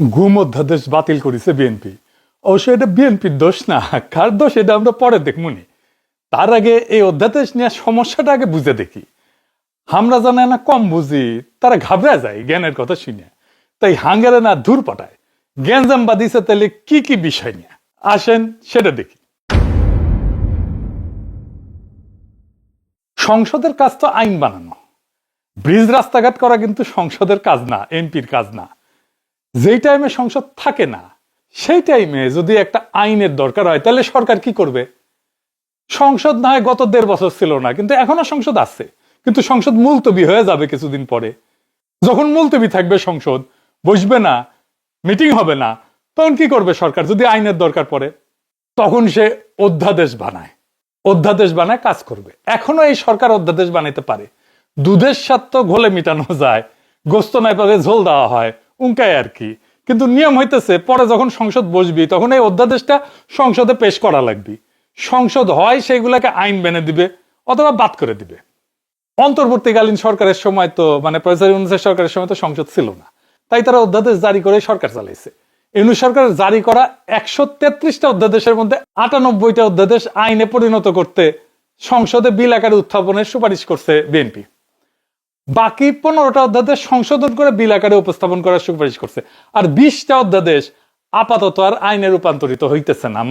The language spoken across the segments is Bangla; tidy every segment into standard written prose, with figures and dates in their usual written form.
গুম অধ্যাদেশ বাতিল করেছে বিএনপি। অবশ্য এটা বিএনপির দোষ না, কার দোষ এটা আমরা পরে দেখমুনি। তার আগে এই অধ্যাদেশ নিয়ে সমস্যাটা আগে বুঝে দেখি। আমরা জানে না কম বুঝি, তারা ঘাবড়া যায় জ্ঞানের কথা শুনে, তাই হাঙ্গারে না ধূর পাঠায়। গ্যাঞ্জাম বাদিছে তাহলে কি কি বিষয় নিয়ে আসেন সেটা দেখি। সংসদের কাজ তো আইন বানানো, ব্রিজ রাস্তাঘাট করা কিন্তু সংসদের কাজ না, এমপির কাজ না। যেই টাইমে সংসদ থাকে না সেই টাইমে যদি একটা আইনের দরকার হয় তাহলে সরকার কি করবে? সংসদ না হয় গত 1.5 বছর ছিল না, কিন্তু এখনো সংসদ আছে, কিন্তু সংসদ মুলতবি হয়ে যাবে কিছুদিন পরে। যখন মুলতবি থাকবে, সংসদ বসবে না, মিটিং হবে না, তখন কি করবে সরকার? যদি আইনের দরকার পড়ে তখন সে অধ্যাদেশ বানায় কাজ করবে। এখনো এই সরকার অধ্যাদেশ বানাইতে পারে। দুধের স্বাদ তো ঘোলে মিটানো যায়, গোস্ত নাই পারে ঝোল দেওয়া হয়, উনকায় আর কি। কিন্তু নিয়ম হইতেছে পরে যখন সংসদ বসবি তখন এই অধ্যাদেশটা সংসদে পেশ করা লাগবে। সংসদ হয় সেইগুলাকে আইন বেনে দিবে অথবা বাদ করে দিবে। অন্তর্বর্তীকালীন সরকারের সময় তো প্রফেসর ইউনূসের সরকারের সময় তো সংসদ ছিল না, তাই তারা অধ্যাদেশ জারি করে সরকার চালাইছে। ইউনূস সরকার জারি করা 133টা অধ্যাদেশের মধ্যে 98টা অধ্যাদেশ আইনে পরিণত করতে সংসদে বিল আকারে উত্থাপনের সুপারিশ করছে বিএনপি। বাকি 15টা অধ্যাদেশ সংশোধন করে বিল আকারে উপস্থাপন করার সুপারিশ করছে। আর 20টা অধ্যাদেশ আপাতত আর আইনে রূপান্তরিত হইতেছে না,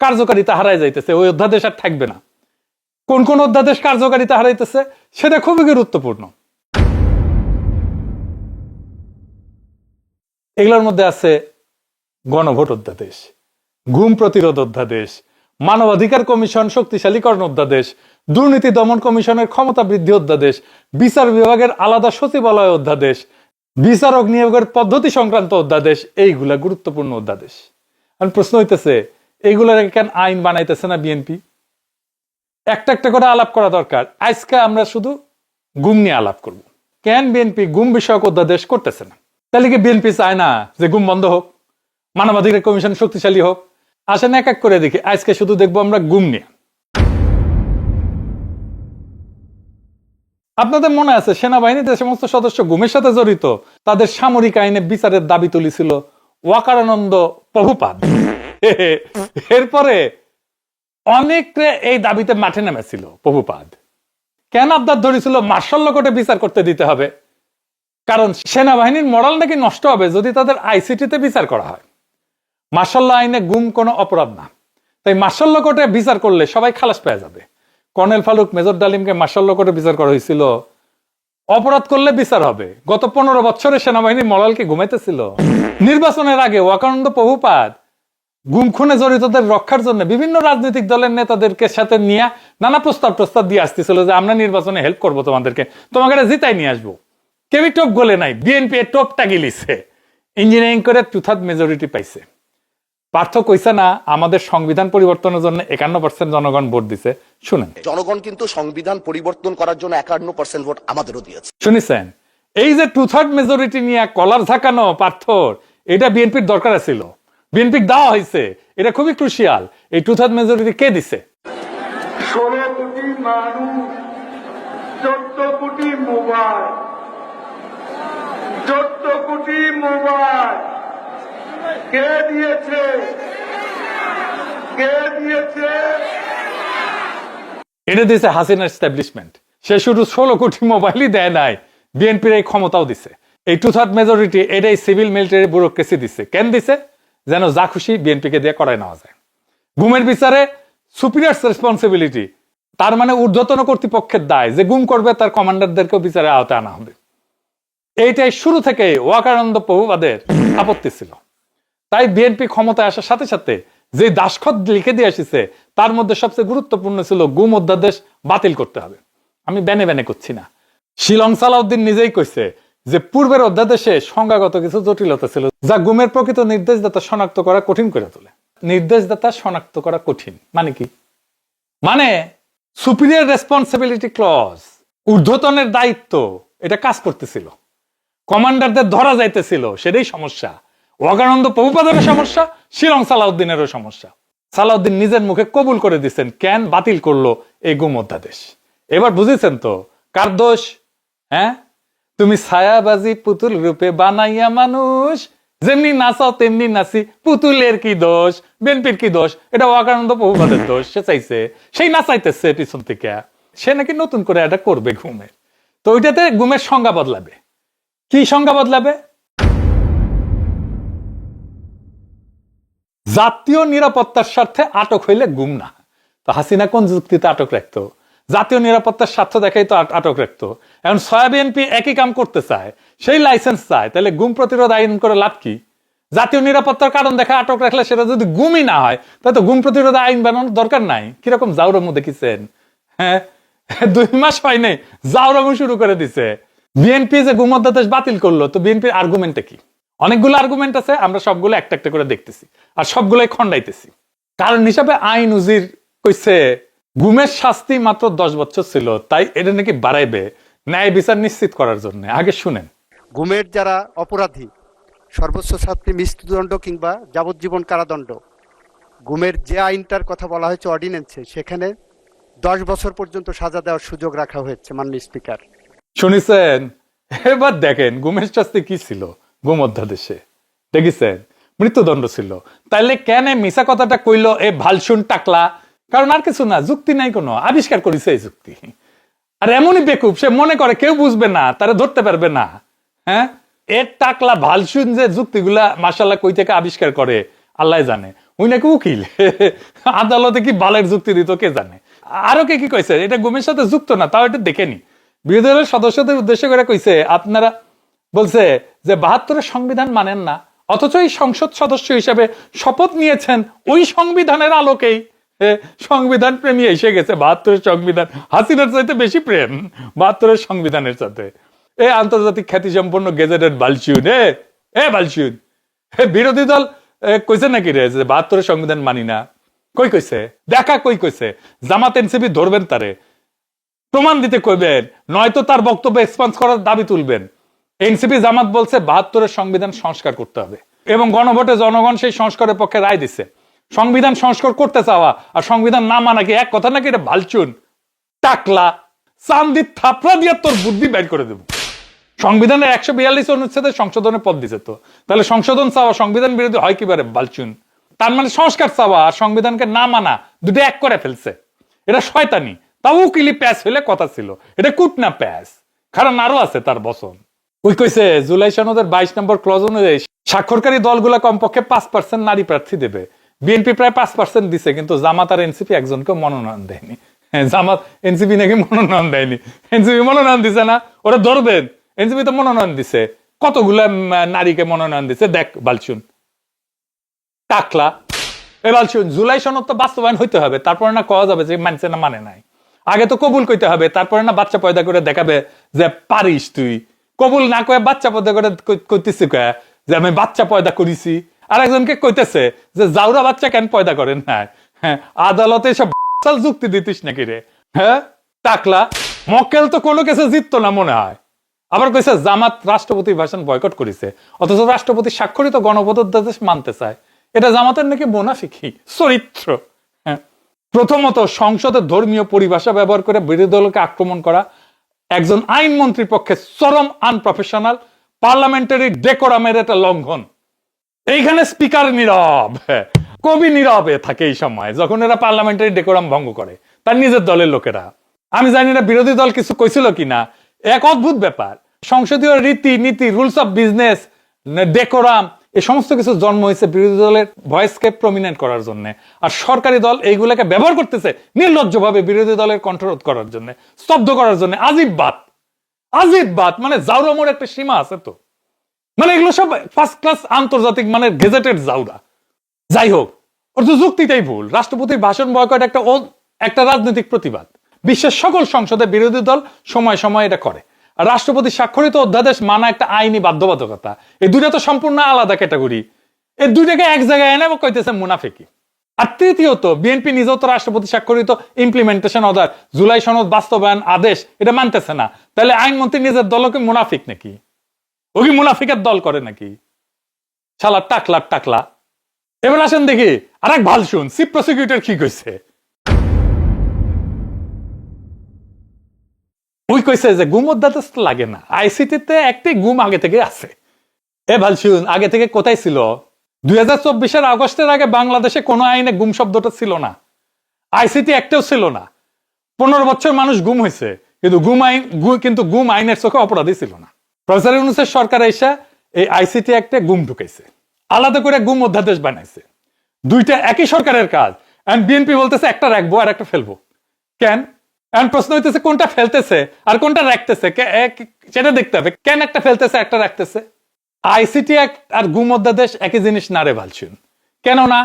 কার্যকারিতা হারাই যাইতেছে, ওই অধ্যাদেশ আর থাকবে না। কোন কোন অধ্যাদেশ কার্যকারিতা হারাইতেছে সেটা খুবই গুরুত্বপূর্ণ। এগুলোর মধ্যে আছে গণভোট অধ্যাদেশ, গুম প্রতিরোধ অধ্যাদেশ, মানবাধিকার কমিশন শক্তিশালীকরণ অধ্যাদেশ, দুর্নীতি দমন কমিশনের ক্ষমতা বৃদ্ধি অধ্যাদেশ, বিচার বিভাগের আলাদা সচিবালয় অধ্যাদেশ, বিচারক নিয়োগের পদ্ধতি সংক্রান্ত অধ্যাদেশ। এইগুলা গুরুত্বপূর্ণ অধ্যাদেশ। এখন প্রশ্ন হইতেছে, এইগুলার কেন আইন বানাইতেছে না বিএনপি? একটা একটা করে আলাপ করা দরকার। আজকে আমরা শুধু গুম নিয়ে আলাপ করব। কেন বিএনপি গুম বিষয়ক অধ্যাদেশ করতেছে না? তাহলে কি বিএনপি চায় না যে গুম বন্ধ হোক, মানবাধিকার কমিশন শক্তিশালী হোক? আসেন এক এক করে দেখি। আজকে শুধু দেখবো আমরা গুম নিয়ে। আপনাদের মনে আছে সেনাবাহিনীতে যে সমস্ত সদস্য গুমের সাথে জড়িত তাদের সামরিক আইনে বিচারের দাবি তুলেছিল ওয়াকারানন্দ প্রভুপাদ। এরপরে অনেকে এই দাবিতে মাঠে নেমেছিল। প্রভুপাদ কেন আবদার ধরেছিল মার্শাল কোর্টে বিচার করতে দিতে হবে? কারণ সেনাবাহিনীর মরাল নাকি নষ্ট হবে যদি তাদের আইসিটিতে বিচার করা হয়। মার্শাল আইনে গুম কোনো অপরাধ না, তাই মার্শাল কোর্টে বিচার করলে সবাই খালাস পেয়ে যাবে। কর্নেল ফারুক, মেজর ডালিমকে মার্শাল কোর্টে বিচার করা হয়েছিল। অপরাধ করলে বিচার হবে। গত 15 বছরে সেনাবাহিনীর মরালকে ঘুমাইতেছিল। নির্বাচনের আগে ওয়াকানন্দ প্রভুপাদ গুম খুনে জড়িতদের রক্ষার জন্য বিভিন্ন রাজনৈতিক দলের নেতাদেরকে সাথে নিয়ে নানা প্রস্তাব দিয়ে আসতেছিল যে আমরা নির্বাচনে হেল্প করবো, তোমাকে জিতাই নিয়ে আসবো। কেউই টোপ গলে নাই, বিএনপি টোপটা গিলিছে, ইঞ্জিনিয়ারিং করে 2/3 মেজরিটি পাইছে। পার্থ কইছে না আমাদের সংবিধান পরিবর্তনের জন্য 51% জনগণ ভোট দিছে। শুনেন, জনগণ কিন্তু সংবিধান পরিবর্তন করার জন্য 51% ভোট আমাদেরও দিয়েছে। শুনেছেন? এই যে 2/3 মেজরিটি নিয়ে কলার ঝাঁকানো পার্থর, এটা বিএনপির দরকার ছিল, বিএনপির দেওয়া হয়েছে। এটা খুবই ক্রুশিয়াল। এই 2/3 মেজরিটি কে দিছে? 16 কোটি মানুষ, 14 কোটি মোবাইল, 14 কোটি মোবাইল কে দিয়েছে? এটা দিয়েছে হাসিনা এস্টাবলিশমেন্ট। সে শুধু 16 কোটি মোবাইলই দেয় নাই, বিএনপির এই ক্ষমতাও দিছে। এই 2/3 মেজরিটি এটাই সিভিল মিলিটারি ব্যুরোক্রেসি দিছে। কেন দিছে? যেন যা খুশি বিএনপিকে দিয়ে করায় নেওয়া যায়। গুমের বিচারে সুপিরিয়র রেসপন্সিবিলিটি, তার ঊর্ধ্বতন কর্তৃপক্ষের দায়, যে গুম করবে তার কমান্ডারদেরকেও বিচারের আওতায় আনা হবে। এইটাই শুরু থেকে ওয়াকানন্দ প্রভুপাদের আপত্তি ছিল। তাই বিএনপি ক্ষমতায় আসার সাথে সাথে যে দাসখত লিখে দিয়ে আসছে তার মধ্যে সবচেয়ে গুরুত্বপূর্ণ ছিল গুম অধ্যাদেশ বাতিল করতে হবে। আমি বেনে করছি না। শিলং সালাউদ্দিন নিজেই কইছে যে পূর্বের অধ্যাদেশে সংজ্ঞাগত কিছু জটিলতা ছিল যা গুমের প্রকৃত নির্দেশদাতা শনাক্ত করা কঠিন করে তোলে। নির্দেশদাতা শনাক্ত করা কঠিন মানে কি? সুপিরিয়র রেসপন্সিবিলিটি ক্লজ, ঊর্ধ্বতনের দায়িত্ব, এটা কাজ করতেছিল, কমান্ডারদের ধরা যাইতেছিল, সেটাই সমস্যা। ওয়াকানন্দ প্রভুপাদেরও সমস্যা, শিলং সালাউদ্দিনেরও সমস্যা। সালাউদ্দিন নিজের মুখে কবুল করে দিচ্ছেন কেন বাতিল করলো এই গুম অধ্যাদেশ। এবার বুঝেছেন তো কার দোষ? হ্যাঁ, তুমি ছায়াবাজি পুতুল রূপে বানাইয়া মানুষ যেমনি নাচাও তেমনি নাচি, পুতুলের কি দোষ, বিএনপির কি দোষ, এটা ওয়াকানন্দ প্রভুপাদের দোষ। সে চাইছে, সেই নাচাইতেছে পিছন থেকে। সে নাকি নতুন করে এটা করবে ঘুমের। তো ওইটাতে ঘুমের সংজ্ঞা বদলাবে। কি সংজ্ঞা বদলাবে? জাতীয় নিরাপত্তার স্বার্থে আটক হইলে গুম না। তো হাসিনা কোন যুক্তিতে আটক রাখতো? জাতীয় নিরাপত্তার স্বার্থ দেখাই তো আটক রাখতো। এখন বিএনপি একই কাম করতে চায়, সেই লাইসেন্স চায়, তাহলে গুম প্রতিরোধ আইন করে লাভ কি? জাতীয় নিরাপত্তার কারণ দেখা আটক রাখলে সেটা যদি গুমই না হয়, তাহলে তো গুম প্রতিরোধ আইন বানানোর দরকার নাই। কিরকম জাউরামু দেখেছেন? হ্যাঁ, 2 মাস হয় নাই জাউরামু শুরু করে দিছে। বিএনপি যে গুম অধ্যাদেশ বাতিল করলো, তো বিএনপির আর্গুমেন্টটা কি? অনেকগুলো আর্গুমেন্ট আছে, আমরা সবগুলো একটা একটা করে দেখতেছি আর সবগুলোই খন্ডাইতেছি। কারণ হিসাবে আইন উজির কইছে গুমের শাস্তি মাত্র 10 বছর ছিল, তাই এটা নাকি বাড়াইবে ন্যায় বিচার নিশ্চিত করার জন্য। আগে শুনেন। গুমের যারা অপরাধী, সর্বোচ্চ শাস্তি মৃত্যুদণ্ড কিংবা যাবজ্জীবন কারাদণ্ড। গুমের যে আইনটার কথা বলা হয়েছে অর্ডিন্যান্সে, সেখানে 10 বছর পর্যন্ত সাজা দেওয়ার সুযোগ রাখা হয়েছে। মাননীয় স্পিকার, শুনেছেন? এবার দেখেন গুমের শাস্তি কি ছিল গুম অধ্যাদেশে। দেখেছেন? মৃত্যুদণ্ড ছিল। তাইলে কেন মিশা কথাটা কইলো এ ভালসুন টাকলা? কারণ আর কিছু না, যুক্তি নাই, কোনো আবিষ্কার করেছে এই যুক্তি। আর এমনই বেকুব, সে মনে করে কেউ বুঝবে না, তারা ধরতে পারবে না। হ্যাঁ, এর টাকলা ভালসুন যে যুক্তিগুলা মাশাআল্লাহ কই থেকে আবিষ্কার করে আল্লাহ জানে। উনি নাকি উকিল, আদালতে কি বালের যুক্তি দিত কে জানে। আরো কে কি কইছে এটা গুমের সাথে যুক্ত না, তাও এটা দেখেনি। বিরোধী দলের সদস্যদের উদ্দেশ্য করে কইছে, আপনারা বলছে যে 72-এর সংবিধান মানেন না, অথচ এই সংসদ সদস্য হিসেবে শপথ নিয়েছেন ওই সংবিধানের আলোকেই। সংবিধান প্রেমী এসে গেছে। 72-এর সংবিধান হাসিনার চাইতে বেশি প্রেম 72-এর সংবিধানের সাথে। এ আন্তর্জাতিক খ্যাতি সম্পন্ন গেজেটেড বালচিউন, এ বালচিউন, বিরোধী দল কইছে নাকি রে যে 72-এর সংবিধান মানি না? কই কইছে? দেখা কই কইছে? জামাত এনসিপি ধরবেন তারে, প্রমাণ দিতে কইবেন, নয়তো তার বক্তব্য এক্সপান্স করার দাবি তুলবেন। এনসিপি জামাত বলছে 72-এর সংবিধান সংস্কার করতে হবে এবং গণভোটে জনগণ সেই সংস্কারের পক্ষে রায় দিছে। সংবিধান সংস্কার করতে চাওয়া আর সংবিধান না মানা কি এক কথা নাকি? এটা ভালচুন টাকলা, চান্দি থাপড়া দিয়ে তোর বুদ্ধি বের করে দেব। সংবিধানের 142 অনুচ্ছেদে সংশোধনের পদ দিছে, তো তাহলে সংশোধন চাওয়া সংবিধান বিরোধী হয় কিভাবে? বালচুন। তার মানে সংস্কার চাওয়া আর সংবিধানকে না মানা দুটো এক করে ফেলছে। এটা শয়তানি। তাও উকিলি প্যাস হইলে কথা ছিল, এটা কুটনা প্যাস। কারণ আরো আছে তার বচন। ওই কইছে জুলাই সনদের 22 নম্বর ক্লজ অনুযায়ী স্বাক্ষরকারী দলগুলা কমপক্ষে 5% নারী প্রার্থী দেবে। বিএনপি প্রায় 5% দিছে, কিন্তু জামাত আর এনসিপি একজনকে মনোনয়ন দেয়নি। জামাত এনসিপি নাকি মনোনয়ন দেয়নি। এনসিপি মনোনয়ন দিছে না, ওরা ধরবেন। এনসিপি তো মনোনয়ন দিছে, কতগুলা নারীকে মনোনয়ন দিছে দেখ বালচুন টাকলা। এ বালচুন, জুলাই সনদ তো বাস্তবায়ন হইতে হবে, তারপরে না কওয়া যাবে যে মানছে না মানে নাই। আগে তো কবুল কইতে হবে, তারপরে না বাচ্চা পয়দা করে দেখাবে যে পারিস তুই। কবুল না কয়ে বাচ্চা পয়দা করে কইতেছি কয়ে যে আমি বাচ্চা পয়দা করেছি। আর একজনকে কইতেছে যে জাউরা বাচ্চা কেন পয়দা করেন না। হ্যাঁ, আদালতে সব যুক্তি দিতিস নাকি রে? হ্যাঁ টাকলা, মক্কেল তো কোনো কিছু জিততো না মনে হয়। আবার কইছে জামাত রাষ্ট্রপতির ভাষণ বয়কট করেছে, অথচ রাষ্ট্রপতি স্বাক্ষরিত গণভোট অধ্যাদেশ মানতে চায়। এটা জামাতের নাকি মুনাফিকি চরিত্র। হ্যাঁ, প্রথমত সংসদে ধর্মীয় পরিভাষা ব্যবহার করে বিরোধী দলকে আক্রমণ করা একজন আইনমন্ত্রীর পক্ষে চরম আনপ্রফেশনাল, পার্লামেন্টারি ডেকোরামের একটা লঙ্ঘন। এইখানে স্পিকার নীরব, কবি নীরবে থাকে এই সময় যখন এরা পার্লামেন্টারি ডেকোরাম ভঙ্গ করে তার নিজের দলের লোকেরা। আমি জানি না বিরোধী দল কিছু কইছিল কিনা, এক অদ্ভুত ব্যাপার। সংসদীয় রীতি নীতি, রুলস অফ বিজনেস, ডেকোরাম, এই সমস্ত কিছু জন্ম হয়েছে বিরোধী দলের ভয়েসকে প্রমিনেন্ট করার জন্য। আর সরকারি দল এইগুলোকে ব্যবহার করতেছে নির্লজ্জভাবে বিরোধী দলের কণ্ঠরোধ করার জন্য, স্তব্ধ করার জন্য। আজিব বাত, আজিব বাত। মানে জাউরামোর একটা সীমা আছে তো। মানে এগুলো সব ফার্স্ট ক্লাস আন্তর্জাতিক মানে গেজেটেড জাউরা। যাই হোক, ওর তো যুক্তিটাই ভুল। রাষ্ট্রপতির ভাষণ বয়কট একটা রাজনৈতিক প্রতিবাদ। বিশ্বের সকল সংসদে বিরোধী দল সময় সময় এটা করে। আর রাষ্ট্রপতি স্বাক্ষরিত অধ্যাদেশ মানা একটা আইনি বাধ্যবাধকতা। এই দুইটা তো সম্পূর্ণ আলাদা ক্যাটাগরি। এই দুইটাকে এক জায়গায় এনে কইতেছে মুনাফিকি। আর তৃতীয়ত, বিএনপি নিজেও তো রাষ্ট্রপতি স্বাক্ষরিত ইমপ্লিমেন্টেশন অর্ডার, জুলাই সনদ বাস্তবায়ন আদেশ এটা মানতেছে না। তাহলে আইনমন্ত্রী নিজের দলকে মুনাফিক নাকি? ও কি মুনাফিকের দল করে নাকি? শালা টাকলা। এবার আসেন দেখি আরেক ভাল শুন, চিফ প্রসিকিউটর কি কইছে। ওই কইছে যে গুম অধ্যাদেশ লাগে না, আইসিটিতে একটি গুম আগে থেকে আছে। এ ভাল শুন, আগে থেকে কোথায় ছিল? 2024 আগস্টের আগে বাংলাদেশে কোনো আইনে গুম শব্দটা ছিল না, আইসিটি একটাও ছিল না। 15 বছর মানুষ গুম হয়েছে, কিন্তু গুম আইনের চোখে অপরাধী ছিল না। প্রফেসর ইউনূসের সরকার এসে এই আইসিটি একটা গুম ঢুকাইছে, আলাদা করে গুম অধ্যাদেশ বানাইছে। দুইটা একই সরকারের কাজ। বিএনপি বলতেছে একটা রাখবো আর একটা ফেলবো। কেন? প্রশ্ন হইতেছে কোনটা ফেলতেছে আর কোনটা রাখতেছে, সেটা দেখতে হবে। কেন একটা ফেলতেছে একটা রাখতেছে? আইসিটি অ্যাক্ট আর গুম অধ্যাদেশ একই জিনিস না রে ভালছুন। কেন না?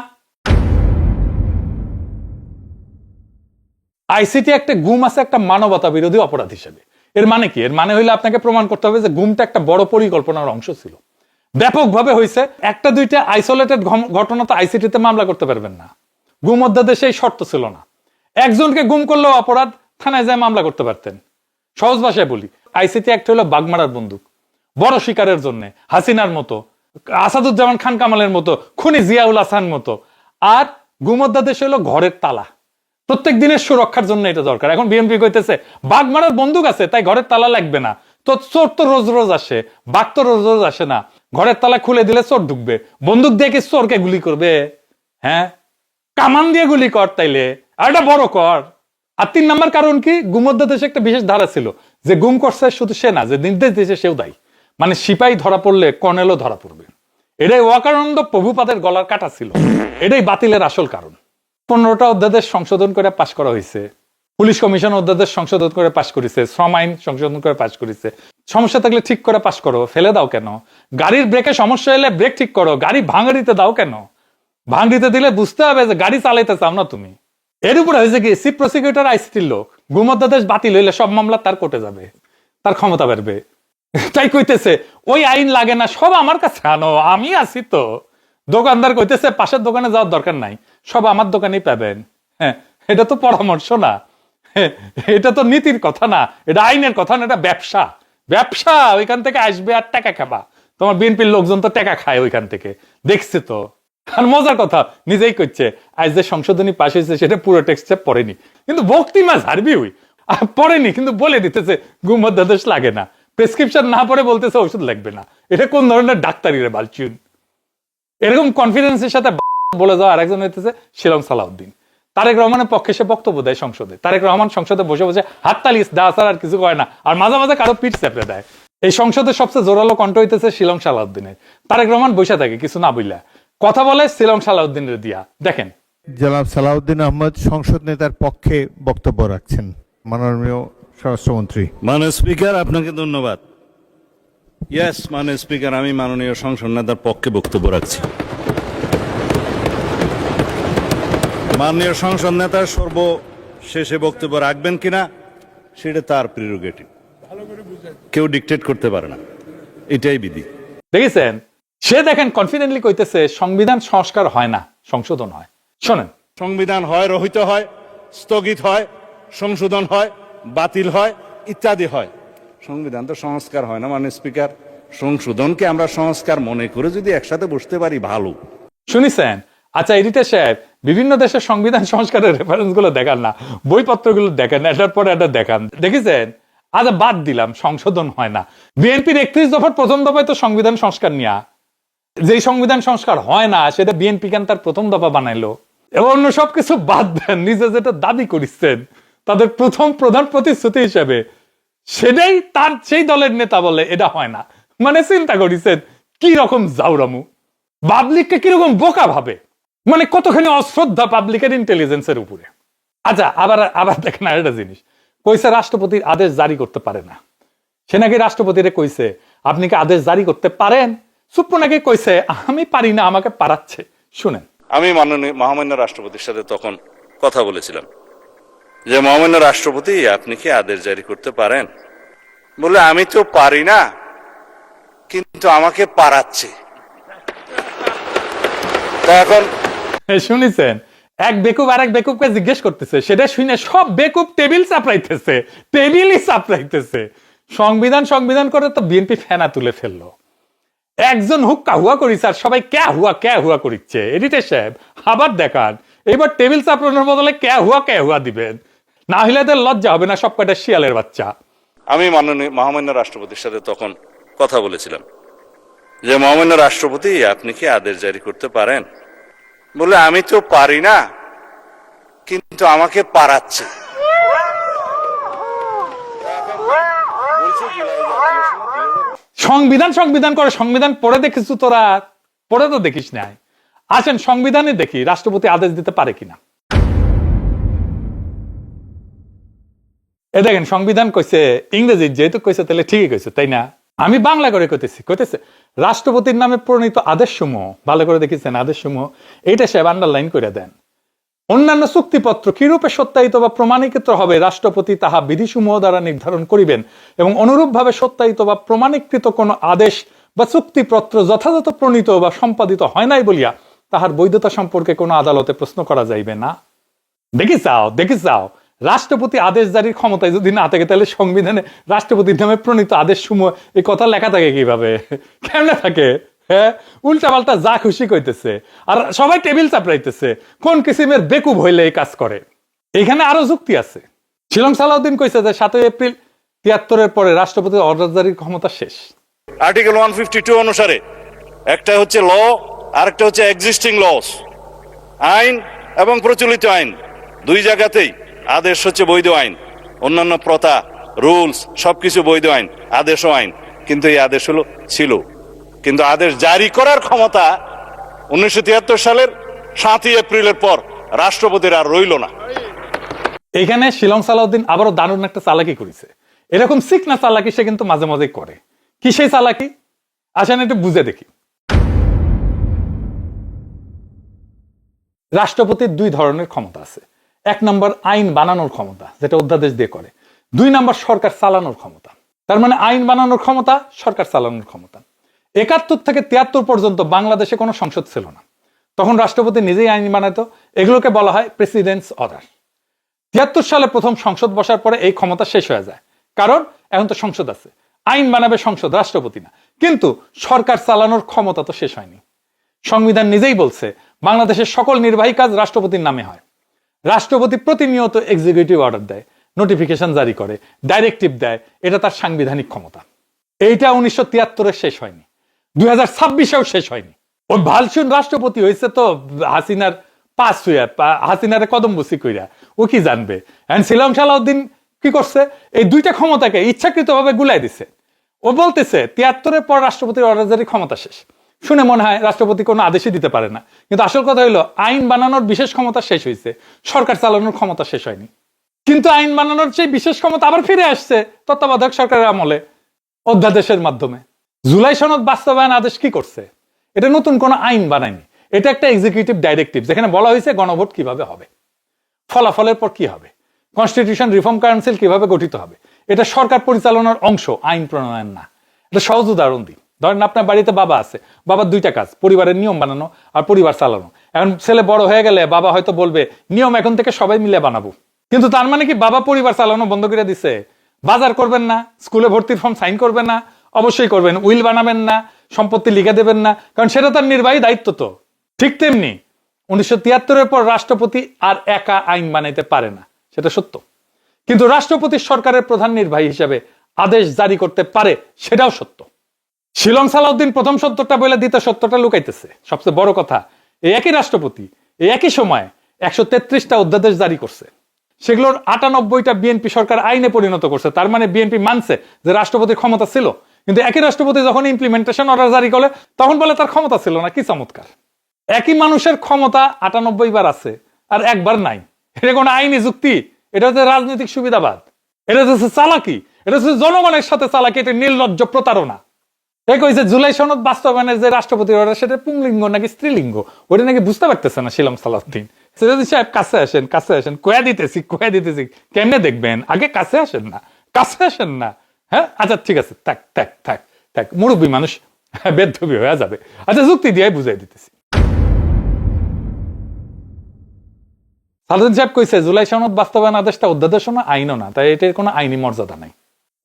আইসিটি একটা গুম আছে একটা মানবতা বিরোধী অপরাধ হিসেবে। এর মানে কি? এর মানে হইলে আপনাকে প্রমাণ করতে হবে যে গুমটা একটা বড় পরিকল্পনার অংশ ছিল, ব্যাপকভাবে হয়েছে। একটা দুইটা আইসোলেটেড ঘটনা তো আইসিটিতে মামলা করতে পারবেন না। গুম অধ্যাদেশে এই শর্ত ছিল না। একজনকে গুম করলেও অপরাধ, থানায় যায় মামলা করতে পারতেন। সহজ ভাষায় বলি, আইসিটি একটা হলো বাগমারার বন্দুক, বড় শিকারের জন্য, হাসিনার মতো, আসাদুজ্জামান খান কামালের মতো, খুনি জিয়াউল হাসান মতো। আর গুম অধ্যাদেশ হলো ঘরের তালা, প্রত্যেক দিনের সুরক্ষার জন্য এটা দরকার। এখন বিএনপি কইতেছে বাঘ মারার বন্দুক আছে তাই ঘরের তালা লাগবে না। তো চোর তো রোজ রোজ আসে, বাঘ তো রোজ রোজ আসে না। ঘরের তালা খুলে দিলে চোর ঢুকবে, বন্দুক দিয়ে কি চোরকে গুলি করবে? হ্যাঁ, কামান দিয়ে গুলি কর তাইলে, আর এটা বড় কর। আর 3 নম্বর কারণ কি, গুম অধ্যাদেশে একটা বিশেষ ধারা ছিল যে গুম করছে শুধু সে না, যে নির্দেশ দিয়েছে সেও দায়ী। মানে সিপাহী ধরা পড়লে কর্নেলও ধরা পড়বে। এটাই ওয়াকানন্দ প্রভুপাদের গলার কাটা ছিল। এটাই বাতিলের আসল কারণ। 15টা অধ্যাদেশ সংশোধন করে পাশ করা হয়েছে, পুলিশ কমিশন অধ্যাদেশ সংশোধন করে পাশ করেছে, শ্রম আইন সংশোধন করে পাশ করেছে। সমস্যা থাকলে ঠিক করে পাশ করো, ফেলে দাও কেন? গাড়ির ব্রেকে সমস্যা এলে ব্রেক ঠিক করো, গাড়ি ভাঙড়িতে দাও কেন? ভাঙড়িতে দিলে বুঝতে হবে যে গাড়ি চালাইতে চাও না তুমি। এর উপরে হয়েছে কি, চিফ প্রসিকিউটর আইসিটির লোক, গুম অধ্যাদেশ বাতিল হইলে সব মামলা তার কোর্টে যাবে, তার ক্ষমতা বাড়বে। তাই কইতেছে ওই আইন লাগে না, সব আমার কাছে আনো, আমি আছি তো। দোকানদার কইতেছে পাশের দোকানে যাওয়ার দরকার নাই, সব আমার দোকানেই পাবেন। হ্যাঁ, এটা তো পরামর্শ না, এটা তো নীতির কথা না, এটা আইনের কথা না, এটা ব্যবসা। ব্যবসা, ওইখান থেকে আসবে আর টাকা খাবা। তোমার বিএনপির লোকজন তো টাকা খায় ওইখান থেকে, দেখছি তো। আর মজার কথা, নিজেই করছে আজ যে সংশোধনী পাশ হয়েছে সেটা পুরো টেক্সটে পড়েনি, কিন্তু ভক্তিমা ঝাড়বি ওই পড়েনি, কিন্তু বলে দিতেছে গুম অধ্যাদেশ লাগে না। প্রেসক্রিপশন না পড়ে বলতেছে ওষুধ লাগবে না। এটা কোন ধরনের ডাক্তারি রে বালচুন? এরকম কনফিডেন্সের সাথে বলে যাওয়া আরেকজন হইতেছে শিলং সালাউদ্দিন। তারেক রহমানের পক্ষে সে বক্তব্য দেয় সংসদে। তারেক রহমান সংসদে বসে বসে হাততালি দেওয়া ছাড়া আর কিছু করে না, আর মাঝে মাঝে কারো পিঠ চেপড়ে দেয়। এই সংসদের সবচেয়ে জোরালো কণ্ঠ হইতেছে শিলং সালাউদ্দিনের। তারেক রহমান বসে থাকে কিছু না বললা, কথা বলে শিলং সালাউদ্দিনের দিয়া। দেখেন, জনাব সালাউদ্দিন আহমদ সংসদ নেতার পক্ষে বক্তব্য রাখছেন। মাননীয় স্বরাষ্ট্রমন্ত্রী। মাননীয় স্পিকার, আপনাকে ধন্যবাদ। ইয়েস, মাননীয় স্পিকার, আমি মাননীয় সংসদ নেতার পক্ষে বক্তব্য রাখছি। মাননীয় সংসদ নেতা সর্বশেষে বক্তব্য রাখবেন কিনা সেটা তার প্রিরোগেটিভ, কেউ ডিকটেট করতে পারে না, এটাই বিধি। দেখেছেন? সে দেখেন কনফিডেন্টলি কইতেছে সংবিধান সংস্কার হয় না, সংশোধন হয়। শোনেন, সংবিধান হয় রহিত হয়, স্থগিত হয়, সংশোধন হয়, বাতিল হয়, ইত্যাদি হয়। সংবিধান তো সংস্কার হয় না মাননীয় স্পিকার। সংশোধনকে আমরা সংস্কার মনে করে যদি একসাথে বসতে পারি ভালো। শুনিছেন? আচ্ছা এডিটর সাহেব, বিভিন্ন দেশের সংবিধান সংস্কারের রেফারেন্স গুলো দেখান না, বইপত্রগুলো দেখেন, এটার পর এটা দেখান। দেখেছেন? আচ্ছা বাদ দিলাম সংশোধন হয় না, বিএনপির 31 দফার প্রথম দফায় তো সংবিধান সংস্কার নিয়া, যেই সংবিধান সংস্কার হয় না সেটা বিএনপি কেন তার প্রথম দফা বানাইলো? এবং অন্য সবকিছু বাদ দেন, নিজে যেটা দাবি করেছেন তাদের প্রথম প্রধান প্রতিশ্রুতি হিসেবে, সেটাই তার সেই দলের নেতা বলে এটা হয় না। মানে চিন্তা করেছেন কি রকম জাউরামু, পাবলিককে কিরকম বোকা ভাবে, মানে কতখানি অশ্রদ্ধা পাবলিকের ইন্টেলিজেন্সের উপরে। আচ্ছা আবার দেখেন আরেকটা জিনিস, কইছে রাষ্ট্রপতির আদেশ জারি করতে পারে না। সে নাকি রাষ্ট্রপতিরে কইছে আপনি কি আদেশ জারি করতে পারেন? সুপ্র নাকি কইছে আমি পারি না, আমাকে পারাচ্ছে। শুনেন, আমি মাননীয় মহামান্য রাষ্ট্রপতির সাথে তখন কথা বলেছিলাম যে মহামান্য রাষ্ট্রপতি, আপনি কি আদেশ জারি করতে পারেন? বলে আমি তো পারি না, কিন্তু আমাকে পারাচ্ছে। তা এখন শুনেছেন? এক বেকুব আর এক বেকুবকে জিজ্ঞেস করতেছে, সেটা শুনে সব বেকুব টেবিল চাপড়াইতেছে, টেবিলই চাপড়াইতেছে। সংবিধান করে তো বিএনপি ফেনা তুলে ফেললো। একজন হুক্কা হুয়া করিছে আর সবাই ক্যা হুয়া করিচ্ছে। এডিটর সাহেব আবার দেখান, এবার টেবিল চাপড়ানোর বদলে ক্যা হুয়া দিবেন, না হলে এদের লজ্জা হবে না সব কয়টা শিয়ালের বাচ্চা। আমি মাননীয় মহামান্য রাষ্ট্রপতির সাথে তখন কথা বলেছিলাম যে মহামান্য রাষ্ট্রপতি আপনি কি আদেশ জারি করতে পারেন? বলে আমি তো পারি না, কিন্তু আমাকে পারাচ্ছে। সংবিধান সংবিধান করে, সংবিধান পড়ে দেখিস তোরা? পড়ে তো দেখিস নাই। আসেন সংবিধানে দেখি রাষ্ট্রপতি আদেশ দিতে পারে কিনা। এ দেখেন সংবিধান কইছে, ইংরেজি যেহেতু কইছে তাহলে ঠিকই কইছে, তাই না? আমি বাংলা করে কইতেছে রাষ্ট্রপতির নামে প্রণীত আদেশসমূহ, ভালো করে দেখেছেন আদেশসমূহ, এইটা সে আন্ডারলাইন করে দেন। অন্যান্য চুক্তিপত্র কিরূপে সত্যায়িত বা প্রমাণীকৃত হবে রাষ্ট্রপতি তাহা বিধিসমূহ দ্বারা নির্ধারণ করিবেন, এবং অনুরূপভাবে সত্যায়িত বা প্রমাণীকৃত কোন আদেশ বা চুক্তিপত্র যথাযথ প্রণীত বা সম্পাদিত হয় নাই বলিয়া তাহার বৈধতা সম্পর্কে কোনো আদালতে প্রশ্ন করা যাইবে না। দেখি চাও রাষ্ট্রপতি আদেশ জারির ক্ষমতায় যদি না থাকে, তাহলে সংবিধানে রাষ্ট্রপতির নামে প্রণীত আদেশ সমূহ এই কথা লেখা থাকে কিভাবে? কেমনে থাকে? হ্যাঁ, উল্টা পাল্টা যা খুশি কইতেছে, আর সবাই টেবিল চাপড়াইতেছে। কোন কিসিমের বেকুব হইলে এই কাজ করে? এখানে আরো যুক্তি আছে। শিলং সালাউদ্দিন কইছে যে 7 এপ্রিল 73-এর পরে রাষ্ট্রপতির অর্ডার জারির ক্ষমতা শেষ। আর্টিকেল 152 অনুসারে একটা হচ্ছে ল, আরেকটা হচ্ছে এক্সিস্টিং লস। আইন এবং প্রচলিত আইন দুই জায়গাতেই আদেশ হচ্ছে বৈধ আইন। অন্যান্য প্রথা, রুলস সবকিছু বৈধ আইন, আদেশও আইন। কিন্তু এই আদেশ ছিল, কিন্তু আদেশ জারি করার ক্ষমতা 1973 সালের 7 এপ্রিলের পর রাষ্ট্রপতির আর রইল না। এখানে শিলং সালাউদ্দিন আবারও দারুণ একটা চালাকি করেছে। এরকম সিকনা চালাকি সে কিন্তু মাঝে মাঝে করে। কি সেই চালাকি? আসেন একটু বুঝে দেখি। রাষ্ট্রপতির 2 ধরনের ক্ষমতা আছে। 1 নম্বর আইন বানানোর ক্ষমতা, যেটা অধ্যাদেশ দিয়ে করে। 2 নম্বর সরকার চালানোর ক্ষমতা। তার মানে আইন বানানোর ক্ষমতা, সরকার চালানোর ক্ষমতা। 71 থেকে 73 পর্যন্ত বাংলাদেশে কোনো সংসদ ছিল না। তখন রাষ্ট্রপতি নিজেই আইন বানাতো। এগুলোকে বলা হয় প্রেসিডেন্টস অর্ডার। 73 সালে প্রথম সংসদ বসার পরে এই ক্ষমতা শেষ হয়ে যায়, কারণ এখন তো সংসদ আছে। আইন বানাবে সংসদ, রাষ্ট্রপতি না। কিন্তু সরকার চালানোর ক্ষমতা তো শেষ হয়নি। সংবিধান নিজেই বলছে বাংলাদেশের সকল নির্বাহী কাজ রাষ্ট্রপতির নামে হয়। রাষ্ট্রপতি প্রতিনিয়ত এক্সিকিউটিভ অর্ডার দেয়, নোটিফিকেশন জারি করে, ডাইরেক্টিভ দেয়। এটা তার সাংবিধানিক ক্ষমতা। এইটা 1973-এ শেষ হয়নি, 2026-এও শেষ হয়নি। ওই ভালসুন রাষ্ট্রপতি হয়েছে তো হাসিনার পাস হইয়া, হাসিনারে কদম বসি কইরা, ও কি জানবে? শিলং সালাউদ্দিন কি করছে? এই 2টা ক্ষমতাকে ইচ্ছাকৃতভাবে গুলাই দিছে। ও বলতেছে 73-এর পর রাষ্ট্রপতির অর্ডার জারির ক্ষমতা শেষ। শুনে মনে হয় রাষ্ট্রপতি কোনো আদেশই দিতে পারে না, কিন্তু আসল কথা হলো আইন বানানোর বিশেষ ক্ষমতা শেষ হয়েছে, সরকার চালানোর ক্ষমতা শেষ হয়নি। কিন্তু আইন বানানোর সেই বিশেষ ক্ষমতা আবার ফিরে আসছে তত্ত্বাবধায়ক সরকারের আমলে, অধ্যাদেশের মাধ্যমে। জুলাই সনদ বাস্তবায়ন আদেশ কি করছে? এটা নতুন কোনো আইন বানায়নি। এটা একটা এক্সিকিউটিভ ডাইরেক্টিভ, যেখানে বলা হয়েছে গণভোট কিভাবে হবে, ফলাফলের পর কি হবে, কনস্টিটিউশন রিফর্ম কাউন্সিল কিভাবে গঠিত হবে। এটা সরকার পরিচালনার অংশ, আইন প্রণয়ন না। এটা সহজ উদাহরণ দিই। ধরেন আপনার বাড়িতে বাবা আছে, বাবার 2টা কাজ, পরিবারের নিয়ম বানানো আর পরিবার চালানো। এখন ছেলে বড় হয়ে গেলে বাবা হয়তো বলবে নিয়ম এখন থেকে সবাই মিলে বানাবো। কিন্তু তার মানে কি বাবা পরিবার চালানো বন্ধ করে দিছে? বাজার করবেন না, স্কুলে ভর্তির ফর্ম সাইন করবেন না? অবশ্যই করবেন। উইল বানাবেন না, সম্পত্তি লিখে দেবেন না, কারণ সেটা তার নির্বাহী দায়িত্ব। তো ঠিক তেমনি 1973-এর পর রাষ্ট্রপতি আর একা আইন বানাইতে পারে না, সেটা সত্য। কিন্তু রাষ্ট্রপতি সরকারের প্রধান নির্বাহী হিসেবে আদেশ জারি করতে পারে, সেটাও সত্য। শিলং সালাউদ্দিন প্রথম সত্যটা বলে দ্বিতীয় সত্যটা লুকাইতেছে। সবচেয়ে বড় কথা, এই একই রাষ্ট্রপতি এই একই সময় 133টা অধ্যাদেশ জারি করছে। সেগুলোর 98টা বিএনপি সরকার আইনে পরিণত করছে। তার মানে বিএনপি মানছে যে রাষ্ট্রপতির ক্ষমতা ছিল, কিন্তু একই রাষ্ট্রপতি যখন ইমপ্লিমেন্টেশন অর্ডার জারি করে তখন বলে তার ক্ষমতা ছিল না। কি চমৎকার! একই মানুষের ক্ষমতা 98 বার আছে আর একবার নাই। এটা কোনো আইনি যুক্তি? এটা হচ্ছে রাজনৈতিক সুবিধাবাদ, এটা হচ্ছে চালাকি, এটা হচ্ছে জনগণের সাথে চালাকি, এটা নির্লজ্জ প্রতারণা। এই কইছে জুলাই সনদ বাস্তবায়নের যে রাষ্ট্রপতির অর্ডার, সেটা পুংলিঙ্গ নাকি স্ত্রীলিঙ্গ, ওটা নাকি বুঝতে পারতেছে না শিলং সালাউদ্দিন। সাহেব কাছে আসেন, কয়া দিতেছি। কেমনে দেখবেন? আগে কাছে আসেন না। হ্যাঁ, আচ্ছা ঠিক আছে, থাক, মুরব্বী মানুষ, বেদবি হয়ে যাবে। আচ্ছা, যুক্তি দিয়ে বুঝাই দিতেছি। সালাউদ্দিন সাহেব কইছে জুলাই সনদ বাস্তবায়ন আদেশটা অধ্যাদেশও না, আইনও না, তাই এটার কোনো আইনি মর্যাদা নাই।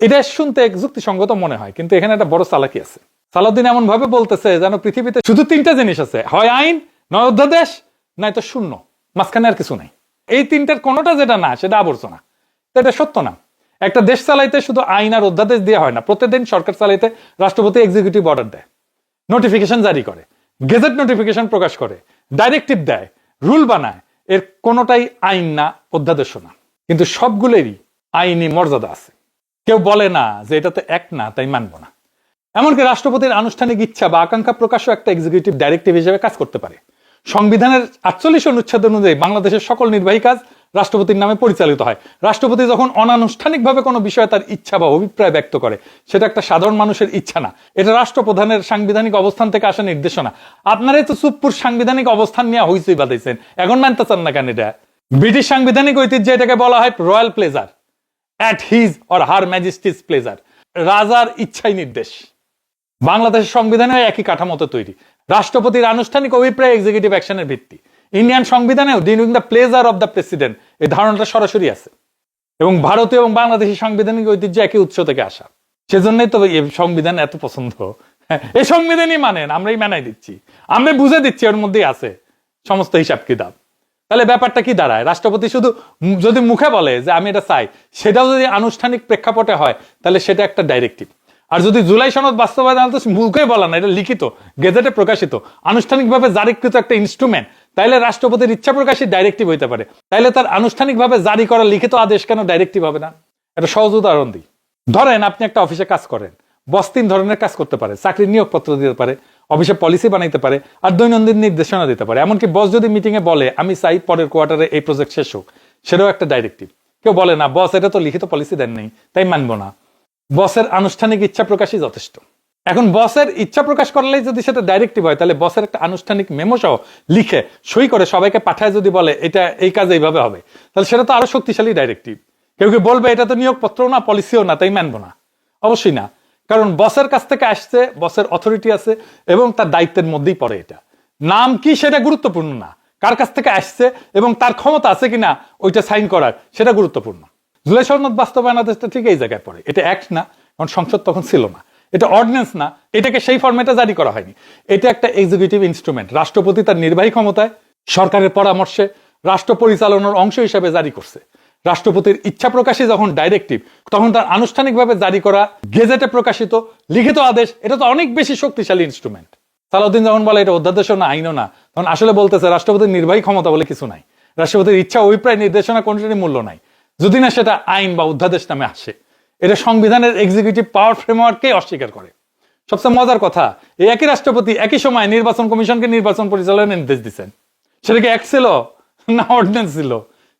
এটা শুনতে যুক্তিসঙ্গত মনে হয়, কিন্তু এখানে একটা বড় চালাকি আছে। সালাউদ্দিন এমন ভাবে বলতেছে যেন পৃথিবীতে শুধু 3টা জিনিস আছে, হয় আইন, নয় অধ্যাদেশ, নয় তো শূন্য, মাঝখানে আর কিছু নাই। এই 3টার কোনোটা যেটা না, সেটা আবর্জনা। এটা সত্য না। একটা দেশ চালাইতে শুধু আইন আর অধ্যাদেশ দিয়ে হয় না। প্রত্যেকদিন সরকার চালাইতে রাষ্ট্রপতি এক্সিকিউটিভ অর্ডার দেয়। নোটিফিকেশন জারি করে, গেজেট নোটিফিকেশন প্রকাশ করে, ডাইরেক্টিভ দেয়, রুল বানায়, এর কোনোটাই আইন না, অধ্যাদেশও না। কিন্তু সবগুলোরই আইনি মর্যাদা আছে। কেউ বলে না যে এটাতে এক না, তাই মানব না। এমনকি রাষ্ট্রপতির আনুষ্ঠানিক ইচ্ছা বা আকাঙ্ক্ষা প্রকাশও একটা এক্সিকিউটিভ ডাইরেক্টিভ হিসেবে কাজ করতে পারে। সংবিধানের 48 অনুচ্ছেদ অনুযায়ী বাংলাদেশের সকল নির্বাহী কাজ রাষ্ট্রপতির নামে পরিচালিত হয়। রাষ্ট্রপতি যখন অনানুষ্ঠানিকভাবে কোনো বিষয়ে তার ইচ্ছা বা অভিপ্রায় ব্যক্ত করে, সেটা একটা সাধারণ মানুষের ইচ্ছা না, এটা রাষ্ট্রপ্রধানের সাংবিধানিক অবস্থান থেকে আসা নির্দেশনা। আপনারাই তো চুপ্পুর সাংবিধানিক অবস্থান নিয়ে হইচই বাঁধাইছেন, এখন মানতে চান না কেন? এটা ব্রিটিশ সাংবিধানিক ঐতিহ্যে এটাকে বলা হয় royal pleasure, at his or her majesty's pleasure, রাজার ইচ্ছাই নির্দেশ। বাংলাদেশের সংবিধানে একই কাঠামোতে তৈরি, রাষ্ট্রপতির আনুষ্ঠানিক অভিপ্রায় এক্সিকিউটিভ অ্যাকশনের ভিত্তি। ইন্ডিয়ান সংবিধানেও during the pleasure of the president এই ধারণাটা সরাসরি আছে, এবং ভারতীয় এবং বাংলাদেশি সাংবিধানিক ঐতিহ্য একই উৎস থেকে আসা। সেজন্যই তো এই সংবিধান এত পছন্দ। এই সংবিধানই মানেন, আমরাই মানাই দিচ্ছি, আমরা বুঝে দিচ্ছি, ওর মধ্যেই আছে সমস্ত হিসাব কিতাব। তাহলে ব্যাপারটা কি দাঁড়ায়? রাষ্ট্রপতি শুধু যদি মুখে বলে যে আমি এটা চাই, সেটাও যদি আনুষ্ঠানিক প্রেক্ষাপটে হয়, তাহলে সেটা একটা ডাইরেক্টিভ। আর যদি জুলাই সনদ বাস্তবায়ন, তো মুখে বলা না, এটা লিখিত, গেজেটে প্রকাশিত, আনুষ্ঠানিকভাবে জারিকৃত একটা ইনস্ট্রুমেন্ট, তাইলে রাষ্ট্রপতির ইচ্ছা প্রকাশী ডাইরেক্টিভ হইতে পারে। তাইলে তার আনুষ্ঠানিকভাবে জারি করা লিখিত আদেশ কেন ডাইরেক্টিভ হবে না? একটা সহজ উদাহরণ দিই। ধরেন আপনি একটা অফিসে কাজ করেন, বস 3 ধরনের কাজ করতে পারে। চাকরির নিয়োগপত্র দিতে পারে, অফিসে পলিসি বানাইতে পারে, আর দৈনন্দিন নির্দেশনা দিতে পারে। এমনকি বস যদি মিটিং এ বলে আমি চাই পরের কোয়ার্টারে এই প্রজেক্ট শেষ হোক, সেটাও একটা ডাইরেক্টিভ। কেউ বলে না বস এটা তো লিখিত পলিসি দেন নেই, তাই মানবো না। বসের আনুষ্ঠানিক ইচ্ছা প্রকাশই যথেষ্ট। এখন বসের ইচ্ছা প্রকাশ করলেই যদি সেটা ডাইরেক্টিভ হয়, তাহলে বসের একটা আনুষ্ঠানিক মেমো সহ লিখে সই করে সবাইকে পাঠায় যদি বলে এটা এই কাজ এইভাবে হবে, তাহলে সেটা তো আরো শক্তিশালী ডাইরেক্টিভ। কেউ কেউ বলবে এটা তো নিয়োগপত্রও না, পলিসিও না, তাই মানবো না। অবশ্যই না, কারণ বসের কাছ থেকে আসছে, বসের অথরিটি আছে এবং তার দায়িত্বের মধ্যেই পড়ে। এটা নাম কি সেটা গুরুত্বপূর্ণ না, কার কাছ থেকে আসছে এবং তার ক্ষমতা আছে কিনা ওইটা সাইন করার, সেটা গুরুত্বপূর্ণ। জুলাই সনদ বাস্তবায়ন আদেশটা ঠিক এই জায়গায় পড়ে। এটা অ্যাক্ট না, কারণ সংসদ তখন ছিল না। এটা অর্ডিন্যান্স না, এটাকে সেই ফরম্যাটে জারি করা হয়নি। এটা একটা এক্সিকিউটিভ ইনস্ট্রুমেন্ট, রাষ্ট্রপতি তার নির্বাহী ক্ষমতায় সরকারের পরামর্শে রাষ্ট্র পরিচালনার অংশ হিসেবে জারি করছে। রাষ্ট্রপতির ইচ্ছা প্রকাশী যখন ডাইরেক্টিভ, তখন তার আনুষ্ঠানিকভাবে জারি করা গেজেটে প্রকাশিত লিখিত আদেশ, এটা তো অনেক বেশি শক্তিশালী ইনস্ট্রুমেন্ট। সালাউদ্দিন যখন বলে এটা অধ্যাদেশও না, আইনও না, তখন আসলে বলতেছে রাষ্ট্রপতির নির্বাহী ক্ষমতা বলে কিছু নাই, রাষ্ট্রপতির ইচ্ছা অভিপ্রায় নির্দেশনা কোনটারই মূল্য নাই, যদি না সেটা আইন বা অধ্যাদেশ নামে আসে। এটা সংবিধানের এক্সিকিউটিভ পাওয়ার ফ্রেমওয়ার্ককে অস্বীকার করে। সবচেয়ে মজার কথা, এই একই রাষ্ট্রপতি একই সময় নির্বাচন কমিশনকে নির্বাচন পরিচালনার নির্দেশ দিচ্ছেন। সেটা কি অ্যাক্ট ছিল না অর্ডিন্যান্স ছিল?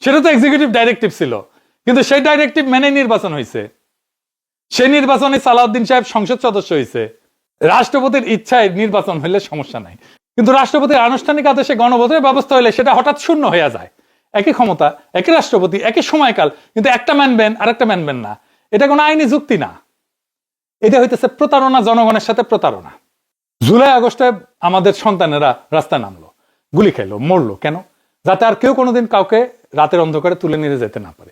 সেটা তো এক্সিকিউটিভ ডাইরেক্টিভ ছিল, কিন্তু সেই ডাইরেক্টিভ মেনে নির্বাচন হয়েছে। সেই নির্বাচনে সালাউদ্দিন সাহেব সংসদ সদস্য হয়েছে। রাষ্ট্রপতির ইচ্ছায় নির্বাচন হইলে সমস্যা নাই, কিন্তু রাষ্ট্রপতির আনুষ্ঠানিক আদেশে গণভোটের ব্যবস্থা হইলে সেটা হঠাৎ শূন্য হয়ে যায়। একই ক্ষমতা, একই রাষ্ট্রপতি, একই সময়কাল, কিন্তু একটা মানবেন আর একটা মানবেন না। এটা কোনো আইনি যুক্তি না, এটা হইতেছে প্রতারণা, জনগণের সাথে প্রতারণা। জুলাই আগস্টে আমাদের সন্তানেরা রাস্তায় নামলো, গুলি খেলো, মরলো কেন? যাতে আর কেউ কোনোদিন কাউকে রাতের অন্ধকারে তুলে নিয়ে যেতে না পারে।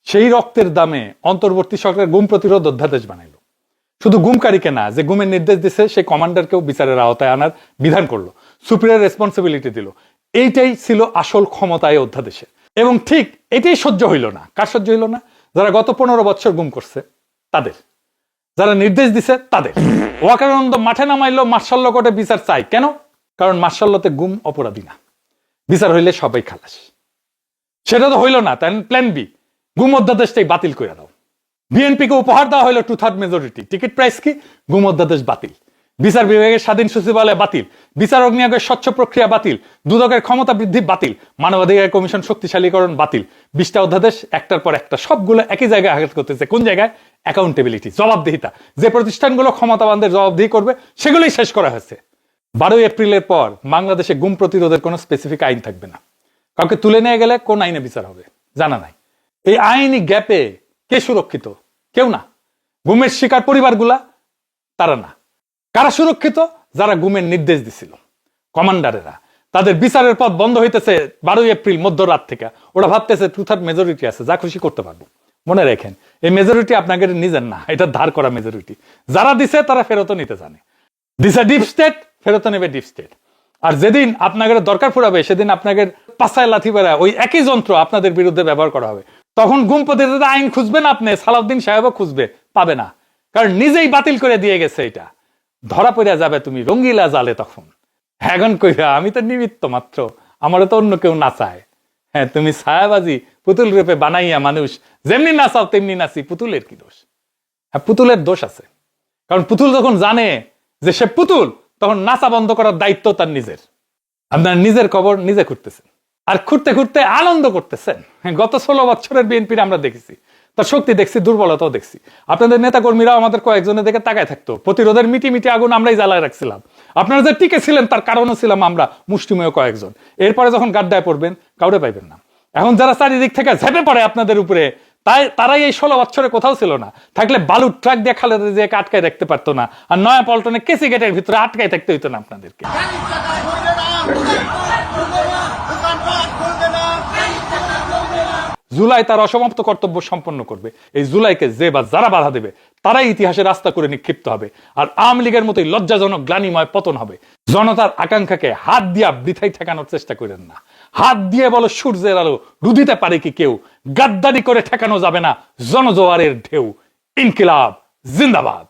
সেই রক্তের দামে অন্তর্বর্তী সরকার গুম প্রতিরোধ অধ্যাদেশ বানাইলো। শুধু গুমকারীকে না, যে গুমের নির্দেশ দিছে সেই কমান্ডারকেও বিচারের আওতায় আনার বিধান করলো, সুপিরিয়র রেসপন্সিবিলিটি দিল। এইটাই ছিল আসল ক্ষমতা এই অধ্যাদেশে। এবং ঠিক এটাই সহ্য হইল না। কার সহ্য হইল না? যারা গত 15 বছর গুম করছে তাদের, যারা নির্দেশ দিছে তাদের। ওয়াকারানন্দ মাঠে নামাইলো, মার্শাল ল কোর্টে বিচার চাই কেন? কারণ মার্শাল লতে গুম অপরাধী না, বিচার হইলে সবাই খালাস। সেটা তো হইল না, তাই প্ল্যান বি, গুম অধ্যাদেশটাই বাতিল করে দাও। বিএনপিকে উপহার দেওয়া হইলো 2/3 মেজরিটি, টিকিট প্রাইস কি? গুম অধ্যাদেশ বাতিল। বিচার বিভাগের স্বাধীন সচিবালয় বাতিল, বিচারক নিয়োগের স্বচ্ছ প্রক্রিয়া বাতিল, দুদকের ক্ষমতা বৃদ্ধি বাতিল, মানবাধিকার কমিশন শক্তিশালীকরণ বাতিল। 20টা অধ্যাদেশ একটার পর একটা, সবগুলো একই জায়গায় আঘাত করতেছে। কোন জায়গায়? অ্যাকাউন্টেবিলিটি, জবাবদিহিতা। যে প্রতিষ্ঠানগুলো ক্ষমতাবানদের জবাবদিহি করবে সেগুলোই শেষ করা হয়েছে। 12 এপ্রিলের পর বাংলাদেশে গুম প্রতিরোধের কোনো স্পেসিফিক আইন থাকবে না। কাউকে তুলে নিয়ে গেলে কোন আইনে বিচার হবে জানা নাই। এই আইনি গ্যাপে কে সুরক্ষিত? কেউ না। গুমের শিকার পরিবারগুলা, তারা না। কারা সুরক্ষিত? যারা গুমের নির্দেশ দিছিল, কমান্ডারেরা। তাদের বিচারের পথ বন্ধ হইতেছে 12 এপ্রিল মধ্যরাত থেকে। ওরা ভাবতেছে 2/3 মেজরিটি আছে, যা খুশি করতে পারবো। মনে রাখেন, এই মেজরিটি আপনাদের নিজের না, এটা ধার করা মেজরিটি। যারা দিছে তারা ফেরত নিতে জানে। দিছে ডিপ স্টেট, ফেরত নেবে ডিপ স্টেট। আর যেদিন আপনাদের দরকার ফুরাবে, সেদিন আপনাদের পাছায় লাথি বেড়া ওই একই যন্ত্র আপনাদের বিরুদ্ধে ব্যবহার করা হবে। তখন গুম প্রতিরোধ আইন খুঁজবেন আপনি, সালাউদ্দিন সাহেবও খুঁজবে, পাবে না। কারণ নিজেই বাতিল করে দিয়ে গেছে। এটা ধরা পড়ে যাবে তুমি রঙ্গিলা জালে তখন। এখন কইরা আমি তো নিমিত্ত মাত্র, আমারও তো অন্য কেউ নাচায়। হ্যাঁ, তুমি ছায়াবাজি পুতুল রূপে বানাইয়া মানুষ যেমনি নাচাও তেমনি নাচি, পুতুলের কি দোষ? হ্যাঁ, পুতুলের দোষ আছে, কারণ পুতুল যখন জানে যে সে পুতুল, তখন নাচা বন্ধ করার দায়িত্ব তার নিজের। আপনার নিজের কবর নিজে খুঁড়তেছেন, আর খুঁড়তে খুঁড়তে আনন্দ করতেছেন। গত 16 বছরের বিএনপির আমরা দেখেছি, তার শক্তি দেখছি, দুর্বলতাও দেখছি। আপনাদের নেতা কর্মীরাও আমাদের কয়েকজনের দিকে তাকায় থাকতো। প্রতিরোধের মিটি মিটি আগুন আমরাই জ্বালায় রাখছিলাম। আপনারা যে টিকে ছিলেন তার কারণও ছিলাম আমরা মুষ্টিমেয় কয়েকজন। এরপরে যখন গাড্ডায় পড়বেন, কাউরে পাইবেন না। এখন যারা চারিদিক থেকে ঝেপে পড়ে আপনাদের উপরে, তারাই এই 16 বছরে কোথাও ছিল না। থাকলে বালুর ট্রাক দিয়ে খালেদা জিয়াকে আটকায় রাখতে পারতো না, আর নয়া পল্টনে কেসি গেটের ভিতরে আটকায় থাকতে হইতো না আপনাদেরকে। জুলাই তার অসমাপ্ত কর্তব্য সম্পন্ন করবে। এই জুলাইকে যে বা যারা বাধা দেবে, তারাই ইতিহাসে রাস্তা করে নিক্ষিপ্ত হবে। আর আওয়ামী লীগের মতোই লজ্জাজনক গ্লানিময় পতন হবে। জনতার আকাঙ্ক্ষাকে হাত দিয়া বৃথায় ঠেকানোর চেষ্টা করেন না। হাত দিয়ে বলো সূর্যের আলো রুধিতে পারে কি কেউ? গাদ্দারি করে ঠেকানো যাবে না জনজোয়ারের ঢেউ। ইনকিলাব জিন্দাবাদ।